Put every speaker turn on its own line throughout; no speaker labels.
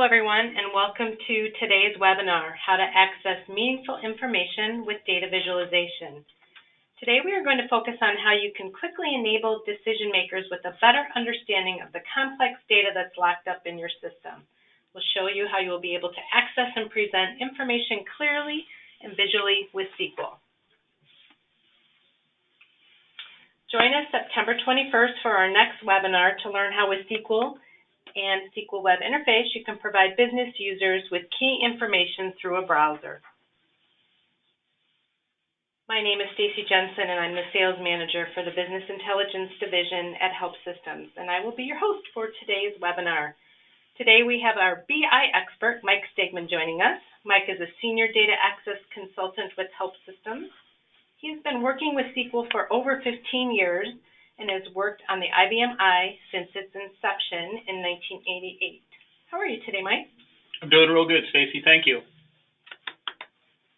Hello everyone, and welcome to today's webinar, How to Access Meaningful Information with Data Visualization. Today we are going to focus on how you can quickly enable decision makers with a better understanding of the complex data that's locked up in your system. We'll show you how you will be able to access and present information clearly and visually with SQL. Join us September 21st for our next webinar to learn how with SQL and SQL Web Interface you can provide business users with key information through a browser. My name is Stacy Jensen and I'm the Sales Manager for the Business Intelligence Division at Help Systems, and I will be your host for today's webinar. Today we have our BI expert, Mike Stegman, joining us. Mike is a Senior Data Access Consultant with Help Systems. He's been working with SQL for over 15 years and has worked on the IBM I since its inception in 1988. How are you today, Mike?
I'm doing real good, Stacy. Thank you.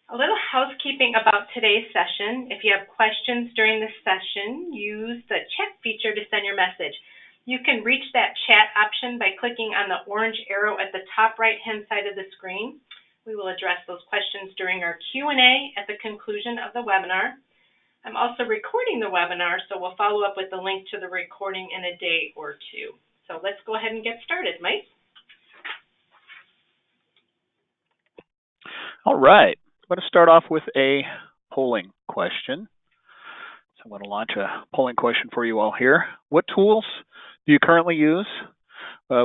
A little housekeeping about today's session. If you have questions during this session, use the chat feature to send your message. You can reach that chat option by clicking on the orange arrow at the top right-hand side of the screen. We will address those questions during our Q&A at the conclusion of the webinar. I'm also recording the webinar, so we'll follow up with the link to the recording in a day or two. So let's go ahead and get started, Mike.
All right. I'm going to start off with a polling question. So I'm going to launch a polling question for you all here. What tools do you currently use?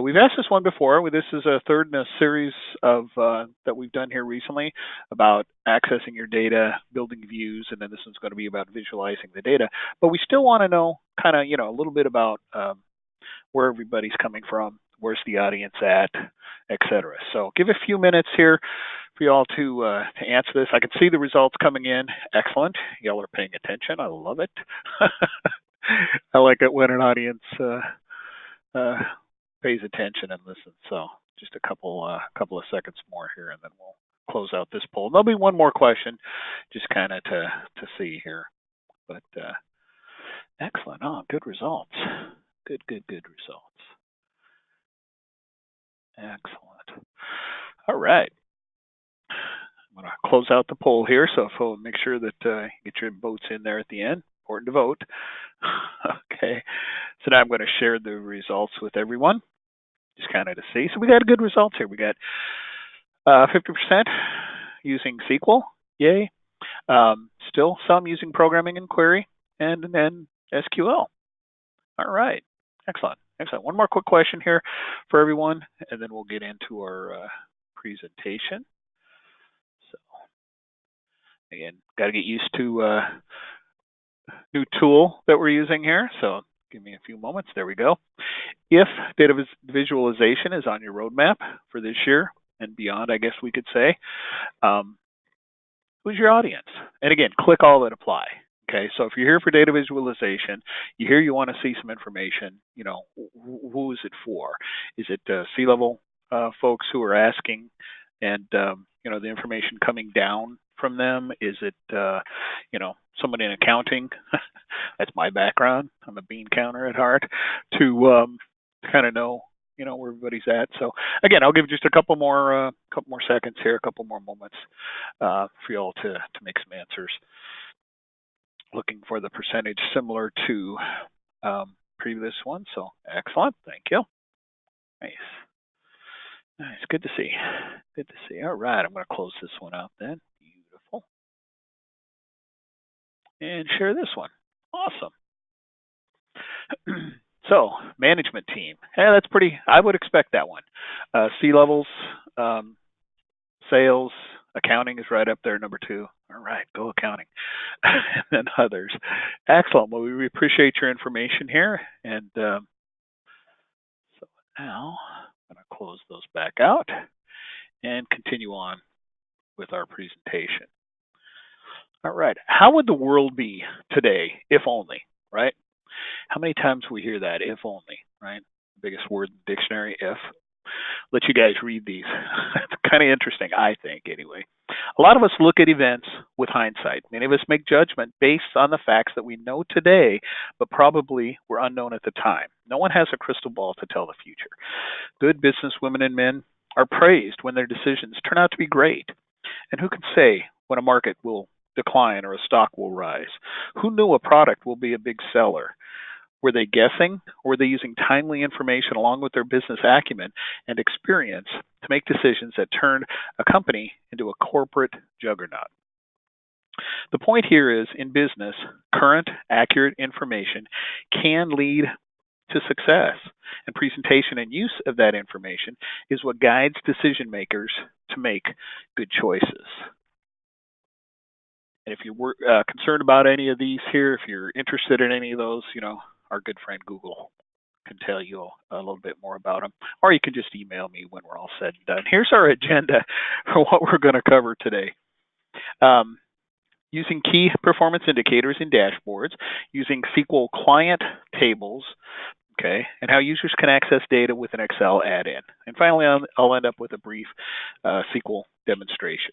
We've asked this one before. This is a third in a series of that we've done here recently about accessing your data, building views, and then this one's going to be about visualizing the data. But we still want to know kind of, a little bit about where everybody's coming from, where's the audience at, etc. So give a few minutes here for y'all to answer this. I can see the results coming in. Excellent. Y'all are paying attention. I love it. I like it when an audience pays attention and listens. So just a couple of seconds more here, and then we'll close out this poll. There'll be one more question, just kind of to see here. But excellent. Oh, good results. Good results. Excellent. All right. I'm going to close out the poll here, so we'll make sure that you get your votes in there at the end. Important to vote. Okay. So now I'm going to share the results with everyone, just kind of to see. So we got good results here. We got 50% using SQL. Yay. Still some using programming and query, and then SQL. All right. Excellent. One more quick question here for everyone, and then we'll get into our presentation. So again, got to get used to new tool that we're using here. So give me a few moments. There we go. If data visualization is on your roadmap for this year and beyond, I guess we could say, who's your audience? And again, click all that apply. Okay, so if you're here for data visualization, you want to see some information, who is it for? Is it C-level folks who are asking and, the information coming down from them? Is it, someone in accounting? That's my background. I'm a bean counter at heart to kind of know, where everybody's at. So again, I'll give just a couple more seconds here, a couple more moments for y'all to make some answers. Looking for the percentage similar to previous one. So excellent. Thank you. Nice. Good to see. All right. I'm going to close this one out then. Beautiful. And share this one. Awesome. So management team. Yeah, that's pretty, I would expect that one. C-levels, sales, accounting is right up there, number 2. All right, go accounting. And then others. Excellent. Well, we appreciate your information here. And so now I'm going to close those back out and continue on with our presentation. All right. How would the world be today if only, right? How many times we hear that, if only, right? Biggest word in the dictionary, if. Let you guys read these. It's kind of interesting, I think, anyway. A lot of us look at events with hindsight. Many of us make judgment based on the facts that we know today, but probably were unknown at the time. No one has a crystal ball to tell the future. Good business women and men are praised when their decisions turn out to be great? And who can say when a market will decline or a stock will rise? Who knew a product will be a big seller? Were they guessing, or were they using timely information along with their business acumen and experience to make decisions that turned a company into a corporate juggernaut? The point here is, in business, current, accurate information can lead to success, and presentation and use of that information is what guides decision makers to make good choices. And if you're concerned about any of these here, if you're interested in any of those, our good friend Google can tell you a little bit more about them. Or you can just email me when we're all said and done. Here's our agenda for what we're going to cover today. Using key performance indicators in dashboards, using SQL client tables, and how users can access data with an Excel add-in. And finally, I'll end up with a brief SQL demonstration.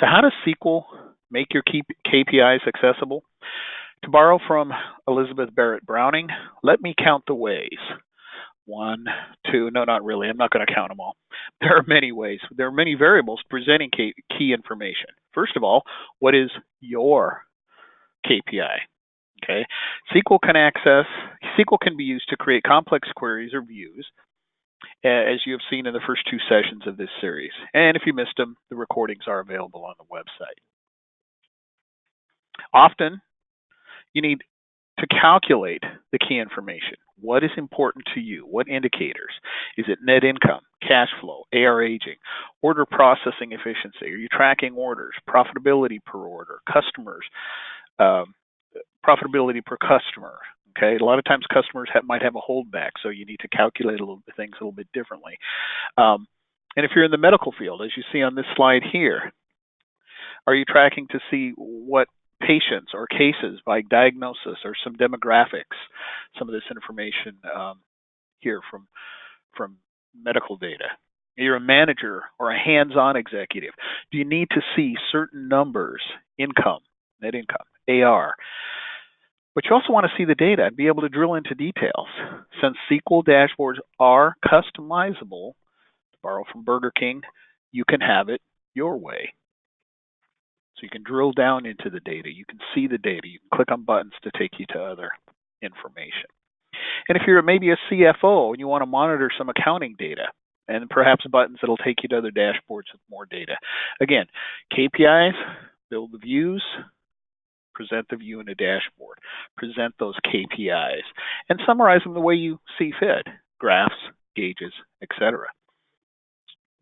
So how does SQL make your KPIs accessible? To borrow from Elizabeth Barrett Browning, let me count the ways. 1, 2, no, not really. I'm not going to count them all. There are many ways. There are many variables presenting key information. First of all, what is your KPI? SQL can be used to create complex queries or views, as you have seen in the first 2 sessions of this series. And if you missed them, the recordings are available on the website. Often, you need to calculate the key information. What is important to you? What indicators? Is it net income, cash flow, AR aging, order processing efficiency? Are you tracking orders, profitability per order, customers, profitability per customer? A lot of times customers might have a holdback, so you need to calculate things a little bit differently. And if you're in the medical field, as you see on this slide here, are you tracking to see what patients or cases by diagnosis or some demographics, some of this information here from medical data? You're a manager or a hands-on executive. Do you need to see certain numbers, income, net income, AR? But you also want to see the data and be able to drill into details. Since SQL dashboards are customizable, to borrow from Burger King, you can have it your way. So you can drill down into the data. You can see the data. You can click on buttons to take you to other information. And if you're maybe a CFO and you want to monitor some accounting data, and perhaps buttons that'll take you to other dashboards with more data. Again, KPIs, build the views, present the view in a dashboard, present those KPIs, and summarize them the way you see fit, graphs, gauges, etc.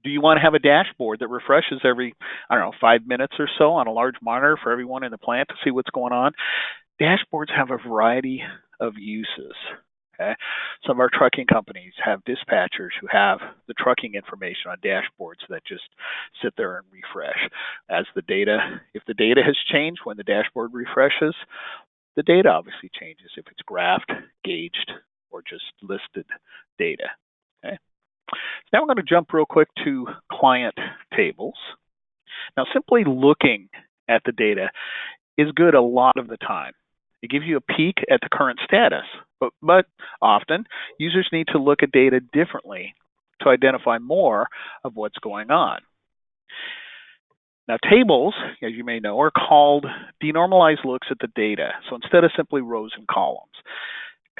Do you want to have a dashboard that refreshes every, 5 minutes or so on a large monitor for everyone in the plant to see what's going on? Dashboards have a variety of uses. Some of our trucking companies have dispatchers who have the trucking information on dashboards that just sit there and refresh. If the data has changed when the dashboard refreshes, the data obviously changes if it's graphed, gauged, or just listed data. Now we're going to jump real quick to client tables. Now, simply looking at the data is good a lot of the time. It gives you a peek at the current status, but often users need to look at data differently to identify more of what's going on. Now, tables, as you may know, are called denormalized looks at the data. So instead of simply rows and columns,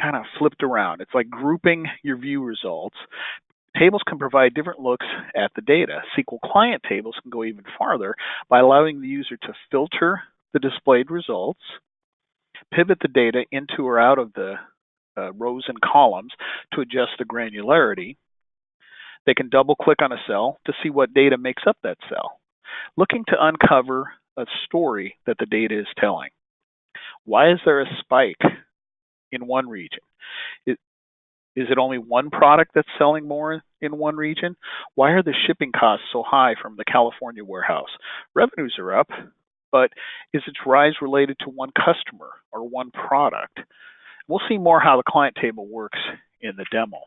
kind of flipped around. It's like grouping your view results. Tables can provide different looks at the data. SQL client tables can go even farther by allowing the user to filter the displayed results, pivot the data into or out of the rows and columns to adjust the granularity. They can double-click on a cell to see what data makes up that cell, looking to uncover a story that the data is telling. Why is there a spike in one region? Is it only one product that's selling more in one region? Why are the shipping costs so high from the California warehouse? Revenues are up, but is its rise related to one customer or one product? We'll see more how the client table works in the demo.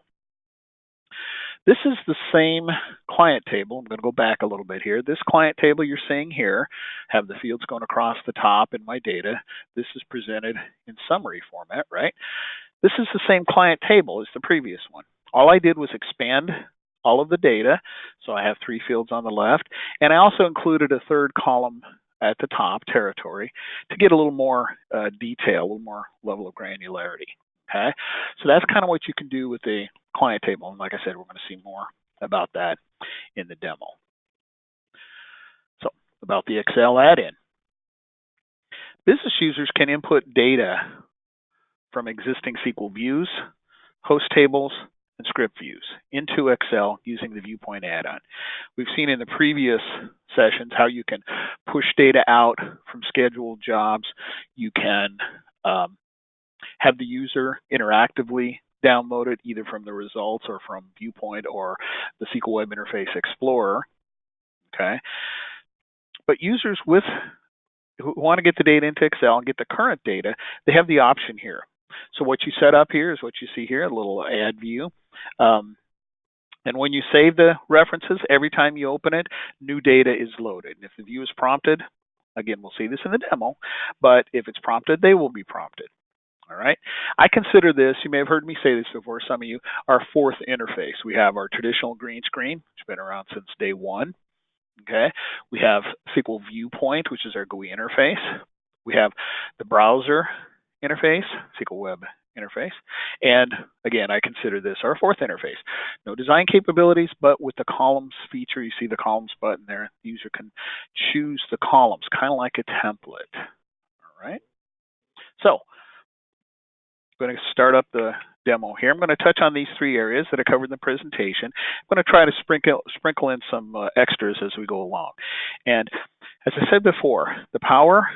This is the same client table. I'm going to go back a little bit here. This client table you're seeing here have the fields going across the top in my data. This is presented in summary format, right? This is the same client table as the previous one. All I did was expand all of the data. So I have 3 fields on the left, and I also included a third column at the top, territory, to get a little more detail, a little more level of granularity. Okay, so that's kind of what you can do with the client table. And like I said, we're going to see more about that in the demo. So about the Excel add-in. Business users can input data from existing SQL views, host tables, and script views into Excel using the Viewpoint add-on. We've seen in the previous sessions how you can push data out from scheduled jobs. You can have the user interactively download it either from the results or from Viewpoint or the SQL Web Interface Explorer. Okay, but users who want to get the data into Excel and get the current data, they have the option here. So what you set up here is what you see here, a little add view. And when you save the references, every time you open it, new data is loaded. And if the view is prompted, again, we'll see this in the demo, but if it's prompted, they will be prompted. All right. I consider this, you may have heard me say this before, some of you, our fourth interface. We have our traditional green screen, which has been around since day one. Okay. We have SQL Viewpoint, which is our GUI interface. We have the browser interface, SQL Web interface. And again, I consider this our fourth interface. No design capabilities, but with the columns feature, you see the columns button there. The user can choose the columns, kind of like a template. All right. So I'm going to start up the demo here. I'm going to touch on these 3 areas that I covered in the presentation. I'm going to try to sprinkle in some extras as we go along. And as I said before, the power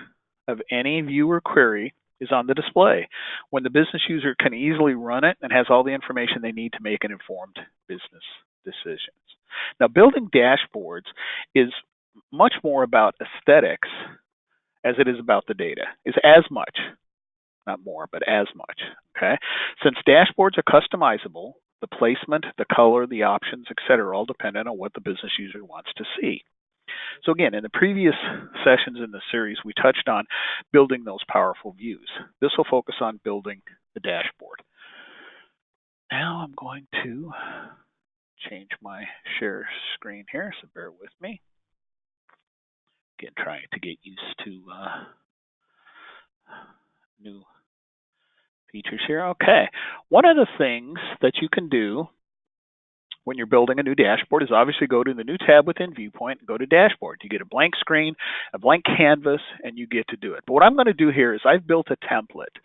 of any view or query is on the display when the business user can easily run it and has all the information they need to make an informed business decisions. Now, building dashboards is much more about aesthetics as it is about the data. It's as much, not more, but as much. Okay. Since dashboards are customizable, the placement, the color, the options, etc., all dependent on what the business user wants to see. So again, in the previous sessions in the series, we touched on building those powerful views. This will focus on building the dashboard. Now I'm going to change my share screen here, so bear with me. Again, trying to get used to new features here. Okay, one of the things that you can do when you're building a new dashboard is obviously go to the new tab within Viewpoint and go to Dashboard. You get a blank screen, a blank canvas, and you get to do it. But what I'm going to do here is I've built a template.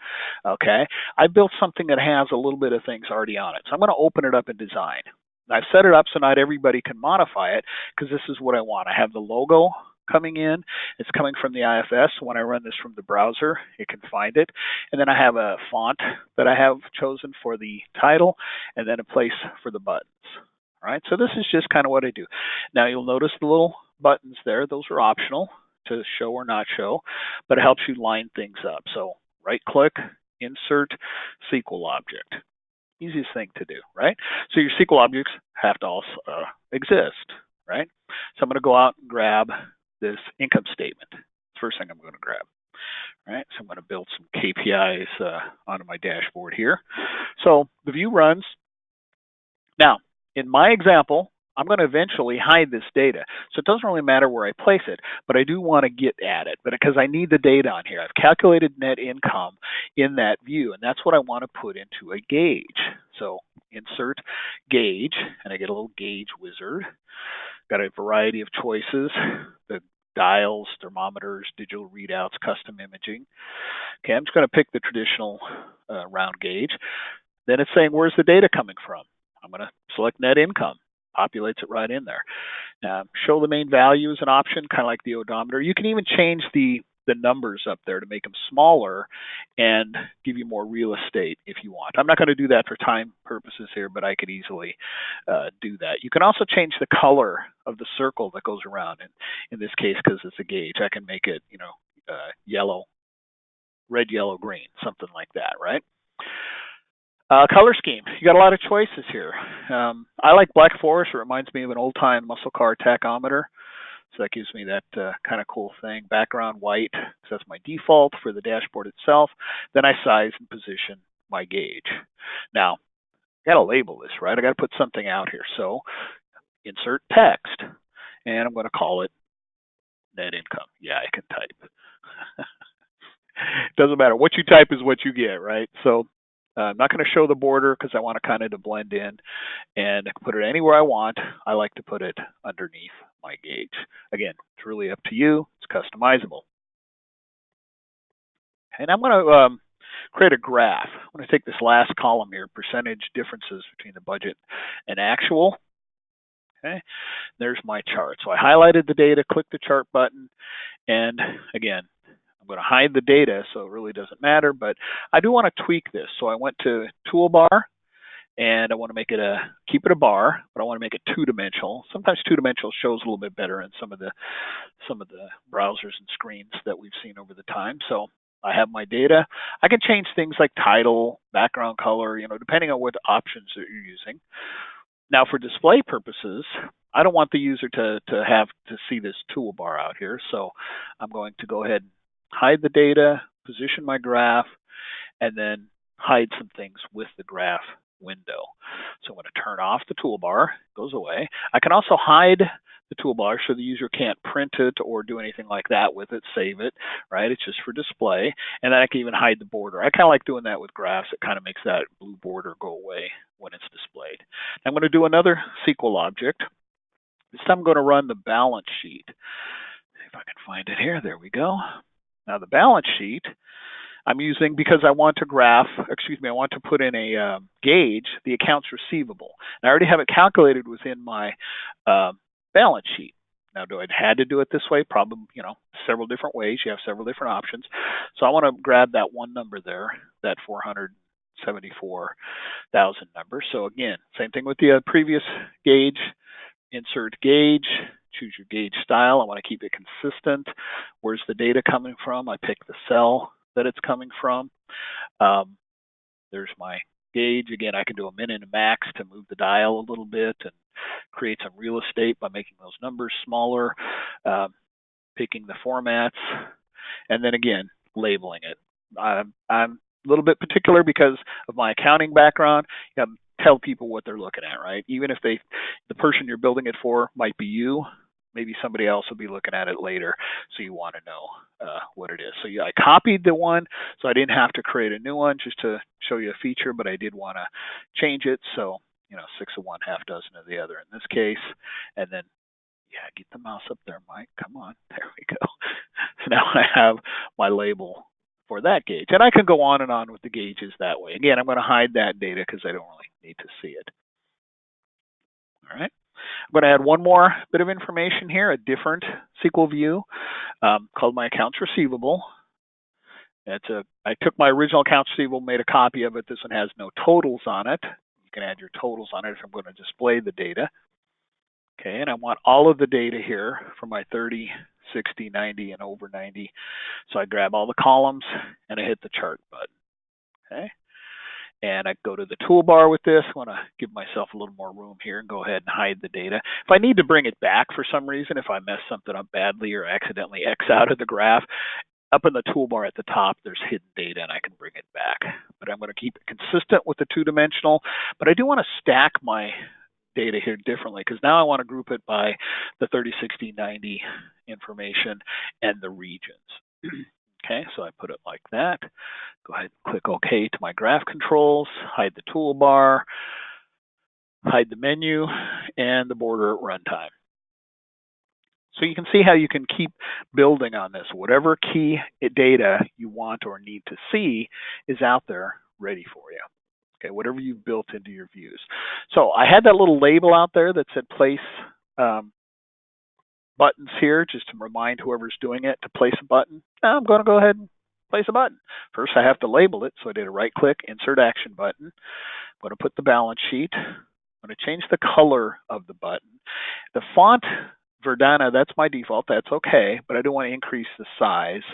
Okay, I built something that has a little bit of things already on it. So I'm going to open it up in Design. I've set it up so not everybody can modify it because this is what I want. I have the logo coming in. It's coming from the IFS. When I run this from the browser, it can find it. And then I have a font that I have chosen for the title and then a place for the buttons. All right, so this is just kind of what I do. Now you'll notice the little buttons there. Those are optional to show or not show, but it helps you line things up. So right click, insert SQL object. Easiest thing to do, right? So your SQL objects have to also exist, right? So I'm going to go out and grab this income statement. First thing I'm going to grab. All right, so I'm going to build some KPIs onto my dashboard here. So the view runs. Now, in my example, I'm going to eventually hide this data. So it doesn't really matter where I place it, but I do want to get at it because I need the data on here. I've calculated net income in that view, and that's what I want to put into a gauge. So insert gauge, and I get a little gauge wizard. Got a variety of choices, the dials, thermometers, digital readouts, custom imaging. Okay, I'm just going to pick the traditional round gauge. Then it's saying, where's the data coming from? I'm going to select net income. Populates it right in there. Show the main value is an option, kind of like the odometer. You can even change the numbers up there to make them smaller and give you more real estate if you want. I'm not going to do that for time purposes here, but I could easily do that. You can also change the color of the circle that goes around. And in this case, because it's a gauge, I can make it, yellow, red, yellow, green, something like that, right? Color scheme. You got a lot of choices here. I like Black Forest. It reminds me of an old-time muscle car tachometer. So that gives me that kind of cool thing. Background white, so that's my default for the dashboard itself. Then I size and position my gauge. Now, got to label this, right? I got to put something out here. So insert text, and I'm going to call it net income. Yeah, I can type. Doesn't matter. What you type is what you get, right? So I'm not going to show the border because I want to kind of to blend in, and I can put it anywhere I want. I like to put it underneath my gauge. Again, it's really up to you. It's customizable. And I'm going to create a graph. I'm going to take this last column here, percentage differences between the budget and actual. Okay, there's my chart. So I highlighted the data, clicked the chart button, and again, I'm going to hide the data, so it really doesn't matter, but I do want to tweak this. So I went to Toolbar, and I want to make it keep it a bar, but I want to make it two-dimensional. Sometimes two-dimensional shows a little bit better in some of the browsers and screens that we've seen over the time. So I have my data. I can change things like title, background color, depending on what options that you're using. Now, for display purposes, I don't want the user to have to see this toolbar out here. So I'm going to go ahead and hide the data, position my graph, and then hide some things with the graph window. So I'm going to turn off the toolbar, it goes away. I can also hide the toolbar so the user can't print it or do anything like that with it, save it, right? It's just for display. And then I can even hide the border. I kind of like doing that with graphs. It kind of makes that blue border go away when it's displayed. I'm going to do another SQL object. This time I'm going to run the balance sheet. See if I can find it here. There we go. Now the balance sheet I'm using because I want to I want to put in a gauge the accounts receivable. And I already have it calculated within my balance sheet. Now, do I had to do it this way? Probably, several different ways. You have several different options. So I want to grab that one number there, that 474,000 number. So again, same thing with the previous gauge. Insert gauge, choose your gauge style. I want to keep it consistent. Where's the data coming from? I pick the cell that it's coming from. There's my gauge. Again, I can do a min and a max to move the dial a little bit and create some real estate by making those numbers smaller, picking the formats, and then again, labeling it. I'm a little bit particular because of my accounting background. You got to tell people what they're looking at, right? Even if the person you're building it for might be you, maybe somebody else will be looking at it later, so you want to know what it is. So yeah, I copied the one, so I didn't have to create a new one just to show you a feature, but I did want to change it. So 6 of one, half dozen of the other in this case, and then get the mouse up there, Mike. Come on, there we go. So now I have my label for that gauge, and I can go on and on with the gauges that way. Again, I'm going to hide that data because I don't really need to see it. All right. I'm going to add one more bit of information here, a different SQL view called my accounts receivable. I took my original accounts receivable, made a copy of it. This one has no totals on it. You can add your totals on it if I'm going to display the data. Okay, and I want all of the data here for my 30, 60, 90, and over 90. So I grab all the columns and I hit the chart button. Okay. And I go to the toolbar with this. I want to give myself a little more room here and go ahead and hide the data. If I need to bring it back for some reason, if I mess something up badly or accidentally X out of the graph, up in the toolbar at the top, there's hidden data and I can bring it back. But I'm going to keep it consistent with the two-dimensional. But I do want to stack my data here differently because now I want to group it by the 30, 60, 90 information and the regions. Okay, so I put it like that. Go ahead and click OK to my graph controls, hide the toolbar, hide the menu, and the border at runtime. So you can see how you can keep building on this. Whatever key data you want or need to see is out there ready for you. Okay, whatever you've built into your views. So I had that little label out there that said place buttons here, just to remind whoever's doing it to place a button. Now I'm going to go ahead and place a button. First, I have to label it. So I did a right click, insert action button. I'm going to put the balance sheet. I'm going to change the color of the button. The font, Verdana, that's my default. That's okay, but I do want to increase the size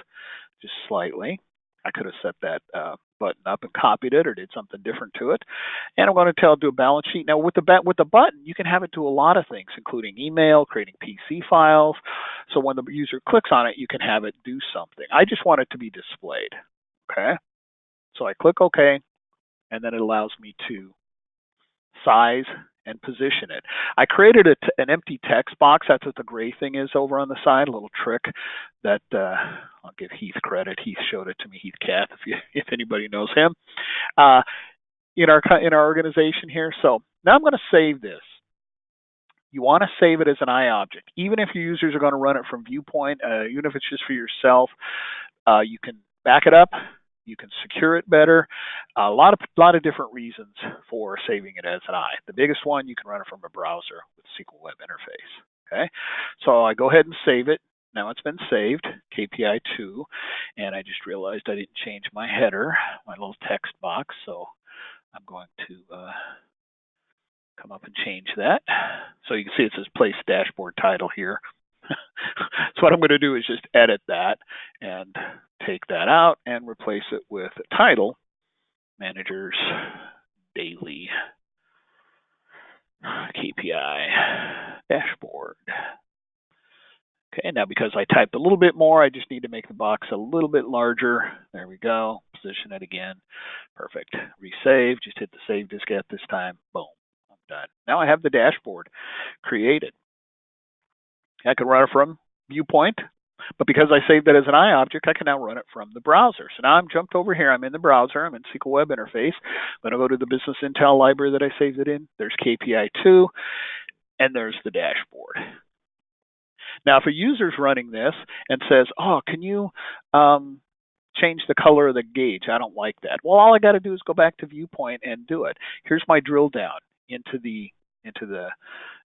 just slightly. I could have set that button up and copied it or did something different to it. And I'm going to do a balance sheet. Now, with the button, you can have it do a lot of things, including email, creating PC files. So when the user clicks on it, you can have it do something. I just want it to be displayed. Okay. So I click OK, and then it allows me to size, and position it. I created an empty text box. That's what the gray thing is over on the side, a little trick that I'll give Heath credit. Heath showed it to me, Heath Kath, if anybody knows him, in our organization here. So now I'm going to save this. You want to save it as an I object. Even if your users are going to run it from Viewpoint, even if it's just for yourself, you can back it up. You can secure it better. A lot of different reasons for saving it as an I. The biggest one, you can run it from a browser with SQL Web Interface. Okay, so I go ahead and save it. Now it's been saved, KPI 2, and I just realized I didn't change my header, my little text box, so I'm going to come up and change that. So you can see it says place dashboard title here. So what I'm going to do is just edit that and take that out and replace it with a title, Managers Daily KPI Dashboard. Okay, now because I typed a little bit more, I just need to make the box a little bit larger. There we go. Position it again. Perfect. Resave. Just hit the save diskette this time. Boom. I'm done. Now I have the dashboard created. I can run it from Viewpoint, but because I saved it as an I object, I can now run it from the browser. So now I'm jumped over here. I'm in the browser. I'm in SQL Web Interface. I'm going to go to the Business Intel library that I saved it in. There's KPI 2, and there's the dashboard. Now, if a user's running this and says, oh, can you change the color of the gauge? I don't like that. Well, all I got to do is go back to Viewpoint and do it. Here's my drill down into the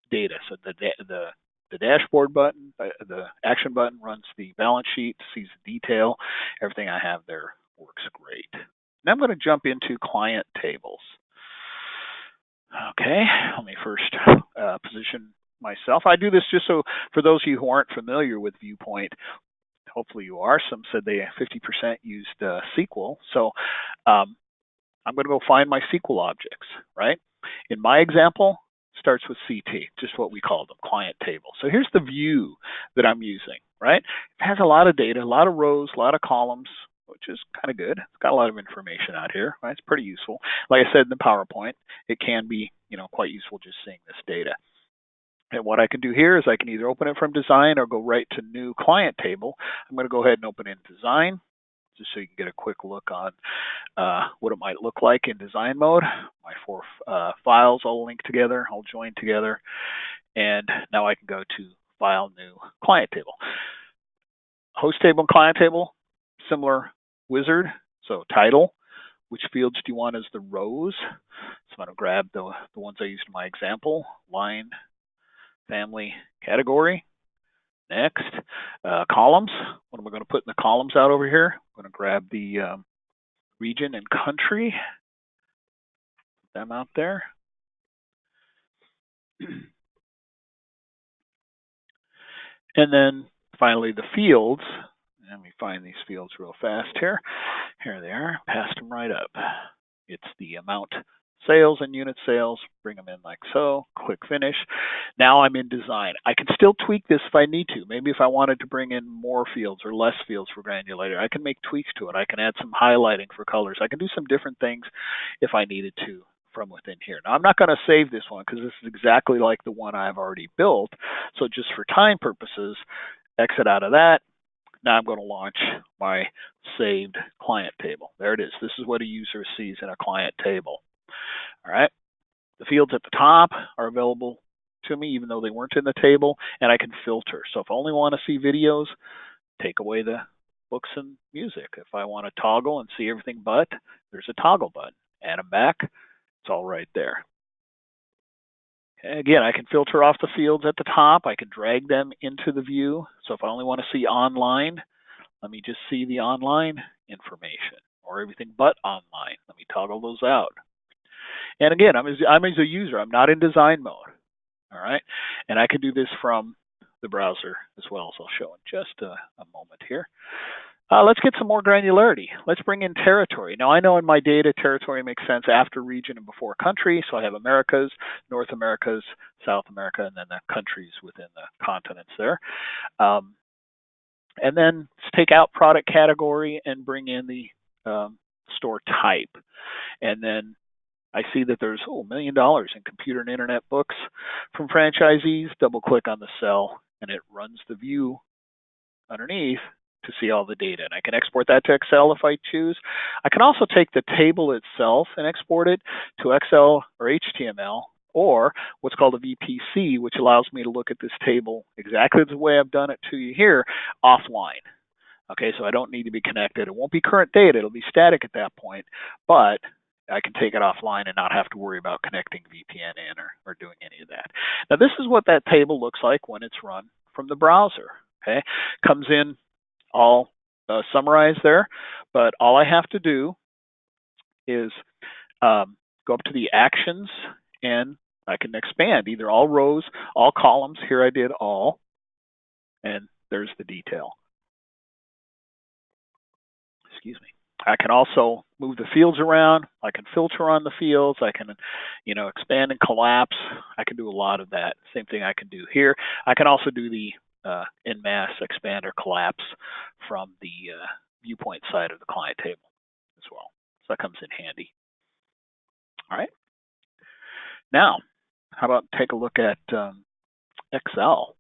data. So the dashboard button, the action button runs the balance sheet, sees the detail. Everything I have there works great. Now I'm going to jump into client tables. Okay, let me first position myself. I do this just so for those of you who aren't familiar with Viewpoint, hopefully you are. Some said they 50% used SQL. So I'm going to go find my SQL objects, right? In my example, starts with CT, just what we call them, client table. So here's the view that I'm using, right? It has a lot of data, a lot of rows, a lot of columns, which is kind of good. It's got a lot of information out here, right? It's pretty useful. Like I said in the PowerPoint, it can be, quite useful just seeing this data. And what I can do here is I can either open it from design or go right to new client table. I'm going to go ahead and open in design, just so you can get a quick look on what it might look like in design mode. My 4 files all linked together, all joined together. And now I can go to File, New, Client Table. Host table and client table, similar wizard. So title, which fields do you want as the rows? So I'm going to grab the ones I used in my example. Line, family, category. Next, columns. What am I going to put in the columns out over here? I'm going to grab the region and country. Put them out there. And then finally the fields. Let me find these fields real fast here. Here they are. Passed them right up. It's the amount sales and unit sales. Bring them in like so. Click finish. Now I'm in design. I can still tweak this if I need to. Maybe if I wanted to bring in more fields or less fields for granulator, I can make tweaks to it. I can add some highlighting for colors. I can do some different things if I needed to from within here. Now I'm not going to save this one because this is exactly like the one I've already built. So just for time purposes, exit out of that. Now I'm going to launch my saved client table. There it is. This is what a user sees in a client table. All right. The fields at the top are available to me even though they weren't in the table, and I can filter. So if I only want to see videos, take away the books and music. If I want to toggle and see everything but, there's a toggle button. Add them back. It's all right there. Again, I can filter off the fields at the top. I can drag them into the view. So if I only want to see online, let me just see the online information or everything but online. Let me toggle those out. And again, I'm as a user. I'm not in design mode. All right. And I can do this from the browser as well. So I'll show in just a moment here. Let's get some more granularity. Let's bring in territory. Now, I know in my data, territory makes sense after region and before country. So I have Americas, North Americas, South America, and then the countries within the continents there. And then let's take out product category and bring in the store type. And then I see that there's $1 million in computer and internet books from franchisees. Double click on the cell and it runs the view underneath to see all the data. And I can export that to Excel if I choose. I can also take the table itself and export it to Excel or HTML, or what's called a VPC, which allows me to look at this table exactly the way I've done it to you here offline. Okay, so I don't need to be connected. It won't be current data. It'll be static at that point, but I can take it offline and not have to worry about connecting VPN in or doing any of that. Now, this is what that table looks like when it's run from the browser. Okay, comes in all summarized there, but all I have to do is go up to the actions, and I can expand either all rows, all columns. Here I did all, and there's the detail. Excuse me. I can also move the fields around. I can filter on the fields. I can, expand and collapse. I can do a lot of that. Same thing I can do here. I can also do the en masse expand or collapse from the viewpoint side of the client table as well. So that comes in handy. All right. Now, how about take a look at Excel?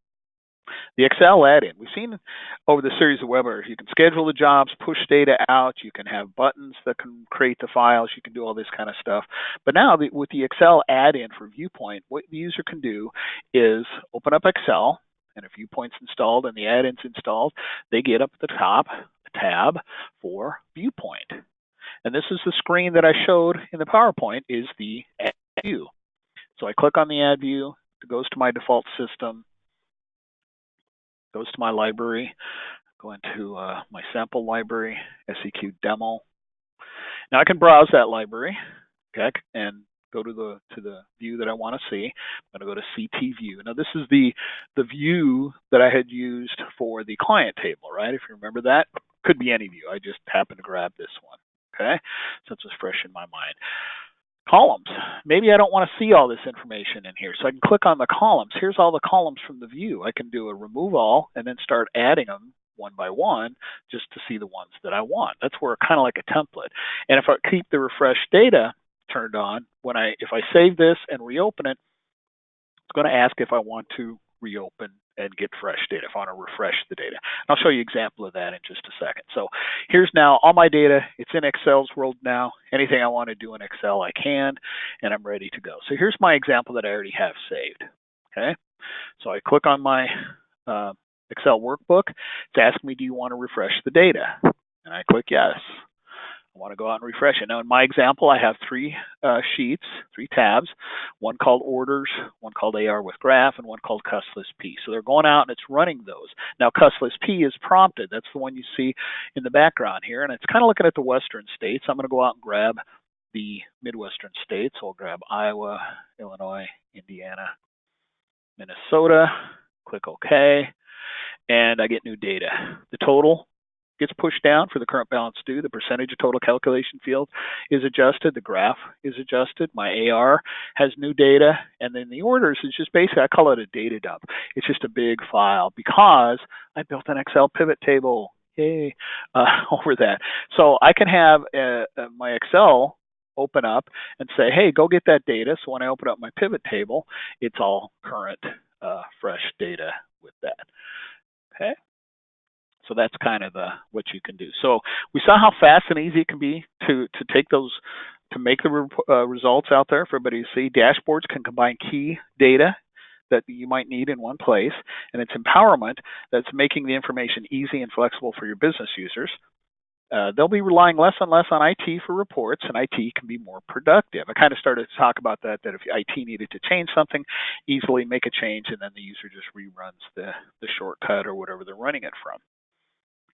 The Excel add-in. We've seen over the series of webinars, you can schedule the jobs, push data out, you can have buttons that can create the files, you can do all this kind of stuff. But now with the Excel add-in for Viewpoint, what the user can do is open up Excel, and if Viewpoint's installed and the add-in's installed, they get up at the top a tab for Viewpoint. And this is the screen that I showed in the PowerPoint, is the Add View. So I click on the Add View, it goes to my default system, goes to my library, go into my sample library, SEQ demo. Now I can browse that library, okay, and go to the view that I want to see. I'm going to go to CT View. Now this is the view that I had used for the client table, right? If you remember that, could be any view. I just happened to grab this one, okay? So it's just fresh in my mind. Columns. Maybe I don't want to see all this information in here, so I can click on the columns. Here's all the columns from the view. I can do a remove all and then start adding them one by one just to see the ones that I want. That's where kind of like a template. And if I keep the refresh data turned on, if I save this and reopen it, it's going to ask if I want to reopen and get fresh data, if I want to refresh the data. And I'll show you an example of that in just a second. So here's now all my data. It's in Excel's world now. Anything I want to do in Excel, I can, and I'm ready to go. So here's my example that I already have saved. Okay, so I click on my Excel workbook. It's asking me, do you want to refresh the data? And I click yes. I want to go out and refresh it. Now in my example, I have three sheets, 3 tabs, one called orders, one called AR with graph, and one called Cuss List P. So they're going out and it's running those. Now Cuss List P is prompted. That's the one you see in the background here. And it's kind of looking at the western states. I'm going to go out and grab the Midwestern states. So I'll grab Iowa, Illinois, Indiana, Minnesota, click OK, and I get new data. The total gets pushed down for the current balance due. The percentage of total calculation field is adjusted. The graph is adjusted. My AR has new data. And then the orders is just basically, I call it a data dump. It's just a big file because I built an Excel pivot table, yay, over that. So I can have my Excel open up and say, hey, go get that data. So when I open up my pivot table, it's all current, fresh data with that. Okay. So that's kind of what you can do. So we saw how fast and easy it can be to take those, to make the results out there for everybody to see. Dashboards can combine key data that you might need in one place, and it's empowerment that's making the information easy and flexible for your business users. They'll be relying less and less on IT for reports, and IT can be more productive. I kind of started to talk about that if IT needed to change something, easily make a change, and then the user just reruns the shortcut or whatever they're running it from.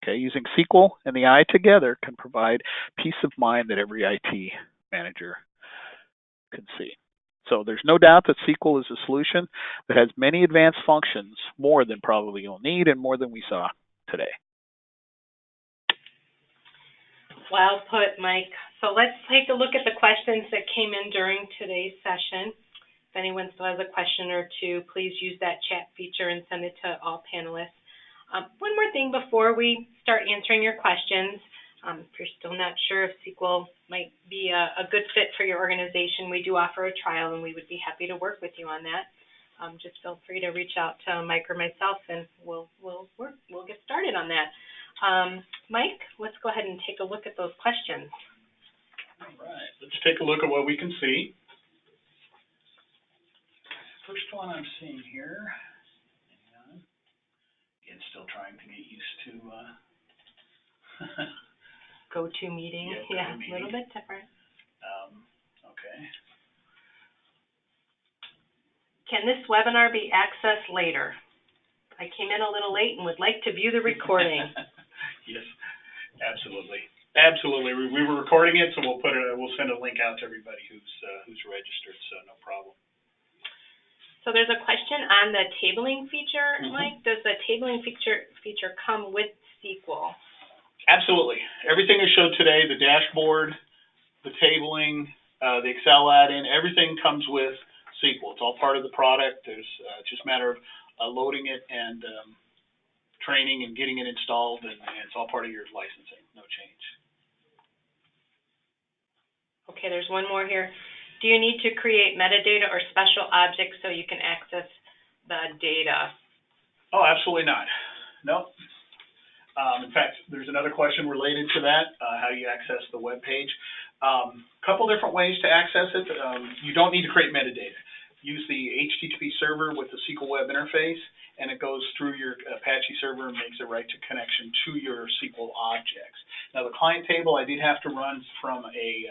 Okay, using SQL and the I together can provide peace of mind that every IT manager can see. So there's no doubt that SQL is a solution that has many advanced functions, more than probably you'll need and more than we saw today.
Well put, Mike. So let's take a look at the questions that came in during today's session. If anyone still has a question or two, please use that chat feature and send it to all panelists. One more thing before we start answering your questions. If you're still not sure if SQL might be a good fit for your organization, we do offer a trial, and we would be happy to work with you on that. Just feel free to reach out to Mike or myself, and we'll get started on that. Mike, let's go ahead and take a look at those questions.
All right, let's take a look at what we can see. First one I'm seeing here. Again, still trying to get used to
GoToMeeting, yeah, a little bit different.
Okay.
Can this webinar be accessed later? I came in a little late and would like to view the recording.
Yes, absolutely. Absolutely. We were recording it, so we'll send a link out to everybody who's registered, so no problem.
So there's a question on the tabling feature, Mike. Does the tabling feature come with SQL?
Absolutely. Everything I showed today, the dashboard, the tabling, the Excel add-in, everything comes with SQL. It's all part of the product. There's just a matter of loading it and training and getting it installed, and it's all part of your licensing. No change.
Okay, there's one more here. Do you need to create metadata or special objects so you can access the data?
Oh, absolutely not. No. In fact, there's another question related to that, how you access the web page. Couple different ways to access it. You don't need to create metadata. Use the HTTP server with the SQL web interface, and it goes through your Apache server and makes a right to connection to your SQL objects. Now, the client table I did have to run from a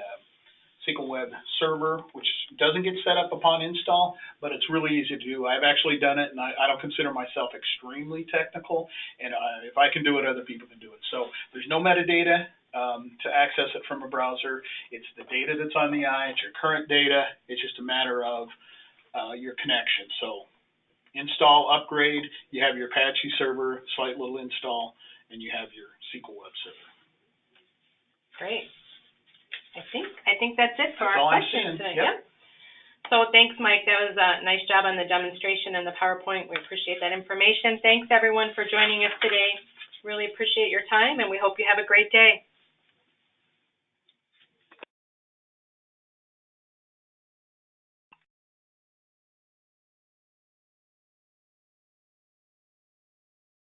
SQL web server, which doesn't get set up upon install, but it's really easy to do. I've actually done it, and I don't consider myself extremely technical, and if I can do it, other people can do it. So there's no metadata to access it from a browser. It's the data that's on the eye. It's your current data. It's just a matter of your connection. So install, upgrade, you have your Apache server, slight little install, and you have your SQL web server.
Great. I think that's it for our questions today.
Yep.
So thanks, Mike. That was a nice job on the demonstration and the PowerPoint. We appreciate that information. Thanks, everyone, for joining us today. Really appreciate your time, and we hope you have a great day.